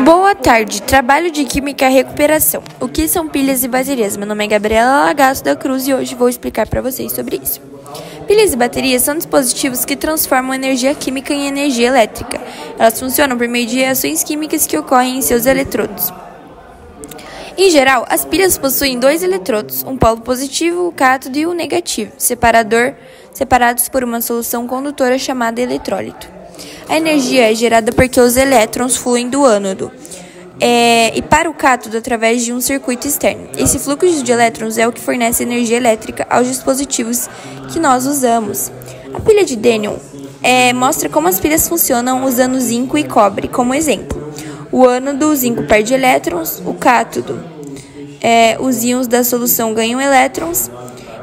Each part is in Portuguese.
Boa tarde, trabalho de Química e Recuperação. O que são pilhas e baterias? Meu nome é Gabriela Lagasso da Cruz e hoje vou explicar para vocês sobre isso. Pilhas e baterias são dispositivos que transformam energia química em energia elétrica. Elas funcionam por meio de reações químicas que ocorrem em seus eletrodos. Em geral, as pilhas possuem dois eletrodos, um polo positivo, o cátodo, e o negativo, separados por uma solução condutora chamada eletrólito. A energia é gerada porque os elétrons fluem do ânodo e para o cátodo através de um circuito externo. Esse fluxo de elétrons é o que fornece energia elétrica aos dispositivos que nós usamos. A pilha de Daniel mostra como as pilhas funcionam usando zinco e cobre como exemplo. O ânodo, o zinco perde elétrons, o cátodo, os íons da solução ganham elétrons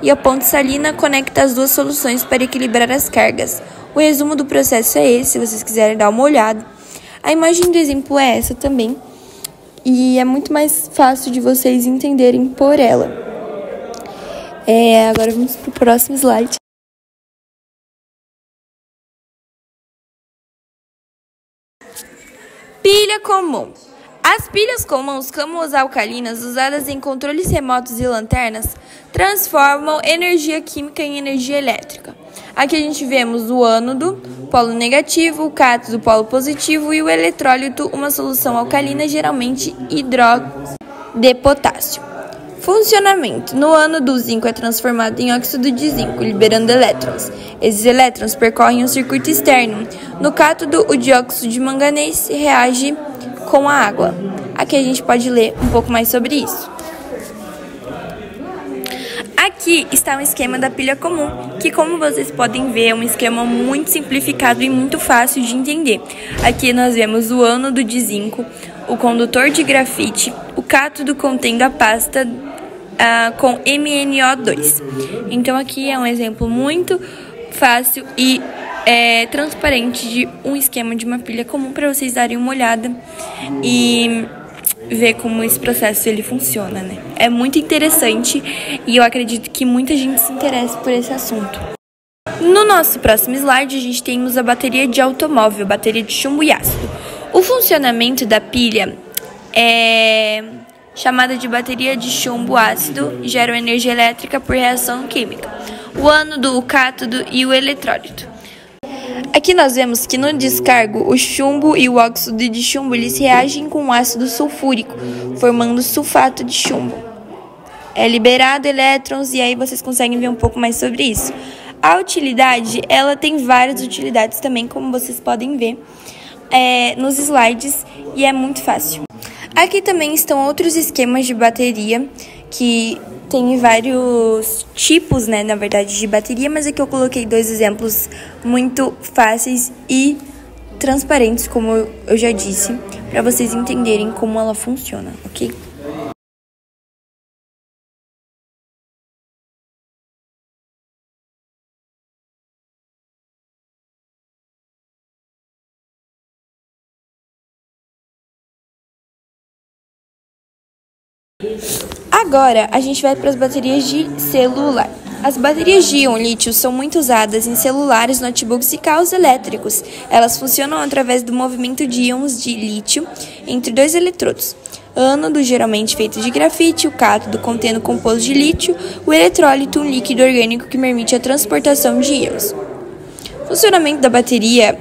e a ponte salina conecta as duas soluções para equilibrar as cargas. O resumo do processo é esse, se vocês quiserem dar uma olhada. A imagem do exemplo é essa também e é muito mais fácil de vocês entenderem por ela. Agora vamos para o próximo slide. Pilha comum. As pilhas comuns, como as alcalinas, usadas em controles remotos e lanternas, transformam energia química em energia elétrica. Aqui a gente vemos o ânodo, polo negativo, o cátodo, polo positivo, e o eletrólito, uma solução alcalina, geralmente hidróxido de potássio. Funcionamento. No ânodo, o zinco é transformado em óxido de zinco, liberando elétrons. Esses elétrons percorrem um circuito externo. No cátodo, o dióxido de manganês reage com a água. Aqui a gente pode ler um pouco mais sobre isso. Aqui está um esquema da pilha comum, que, como vocês podem ver, é um esquema muito simplificado e muito fácil de entender. Aqui nós vemos o ânodo de zinco, o condutor de grafite, o cátodo contendo a pasta com MnO2. Então aqui é um exemplo muito fácil e transparente de um esquema de uma pilha comum para vocês darem uma olhada e ver como esse processo ele funciona, né? É muito interessante e eu acredito que muita gente se interessa por esse assunto. No nosso próximo slide, a gente temos a bateria de automóvel, bateria de chumbo e ácido. O funcionamento da pilha chamada de bateria de chumbo ácido gera energia elétrica por reação química. O ânodo, o cátodo e o eletrólito. Aqui nós vemos que no descargo, o chumbo e o óxido de chumbo eles reagem com o ácido sulfúrico, formando sulfato de chumbo. É liberado elétrons e aí vocês conseguem ver um pouco mais sobre isso. A utilidade, ela tem várias utilidades também, como vocês podem ver nos slides, e é muito fácil. Aqui também estão outros esquemas de bateria que tem vários tipos, na verdade, de bateria, mas aqui eu coloquei dois exemplos muito fáceis e transparentes, como eu já disse, para vocês entenderem como ela funciona, ok? Agora, a gente vai para as baterias de celular. As baterias de íon lítio são muito usadas em celulares, notebooks e carros elétricos. Elas funcionam através do movimento de íons de lítio entre dois eletrodos. Ânodo, geralmente feito de grafite, o cátodo contendo composto de lítio, o eletrólito, um líquido orgânico que permite a transportação de íons. O funcionamento da bateria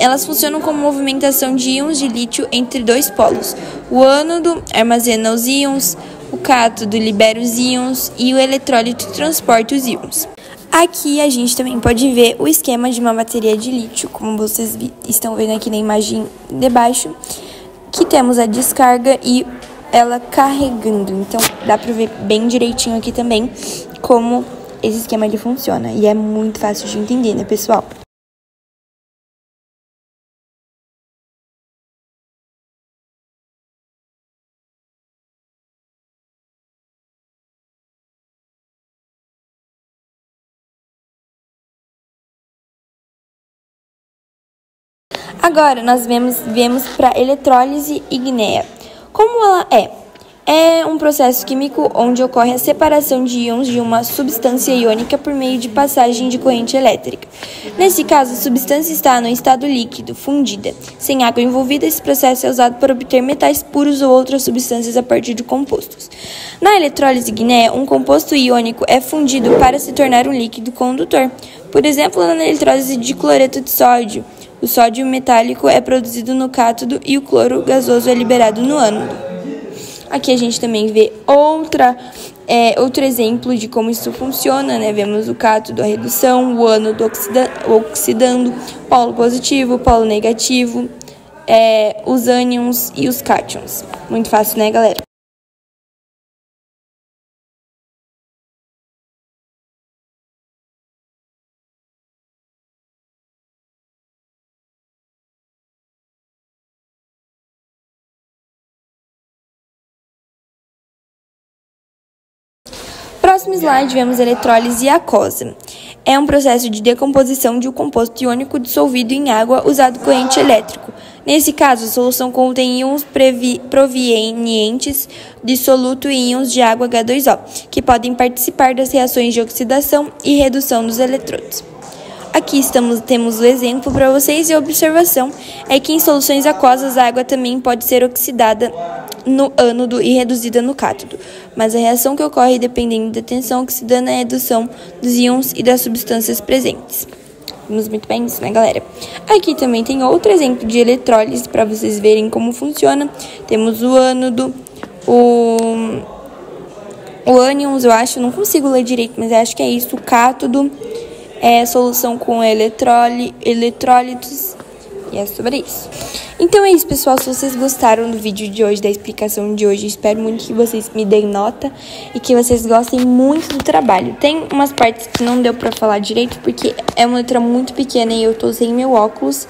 elas funcionam como movimentação de íons de lítio entre dois polos. O ânodo armazena os íons, o cátodo libera os íons e o eletrólito transporta os íons. Aqui a gente também pode ver o esquema de uma bateria de lítio, como vocês estão vendo aqui na imagem de baixo, que temos a descarga e ela carregando. Então dá para ver bem direitinho aqui também como esse esquema ele funciona. E é muito fácil de entender, né, pessoal? Agora, nós viemos para eletrólise ígnea. Como ela é? É um processo químico onde ocorre a separação de íons de uma substância iônica por meio de passagem de corrente elétrica. Nesse caso, a substância está no estado líquido, fundida. Sem água envolvida, esse processo é usado para obter metais puros ou outras substâncias a partir de compostos. Na eletrólise igneia, um composto iônico é fundido para se tornar um líquido condutor. Por exemplo, na eletrólise de cloreto de sódio, o sódio metálico é produzido no cátodo e o cloro gasoso é liberado no ânodo. Aqui a gente também vê outro exemplo de como isso funciona, né? Vemos o cátodo, a redução, o ânodo oxidando, polo positivo, polo negativo, os ânions e os cátions. Muito fácil, né, galera? Próximo slide, vemos a eletrólise aquosa. É um processo de decomposição de um composto iônico dissolvido em água usado corrente elétrico. Nesse caso, a solução contém íons provenientes de soluto e íons de água H2O, que podem participar das reações de oxidação e redução dos eletrodos. Aqui temos o exemplo para vocês e a observação é que em soluções aquosas a água também pode ser oxidada no ânodo e reduzida no cátodo, mas a reação que ocorre dependendo da tensão oxidando é a redução dos íons e das substâncias presentes. Vimos muito bem isso, né, galera? Aqui também tem outro exemplo de eletrólise para vocês verem como funciona. Temos o ânodo, o ânions, eu acho, não consigo ler direito, mas eu acho que é isso, o cátodo, solução com eletrólitos, e é sobre isso. Então é isso, pessoal. Se vocês gostaram do vídeo de hoje, da explicação de hoje, espero muito que vocês me deem nota e que vocês gostem muito do trabalho. Tem umas partes que não deu pra falar direito, porque é uma letra muito pequena e eu tô sem meu óculos.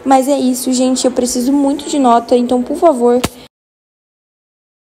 Mas é isso, gente. Eu preciso muito de nota, então, por favor,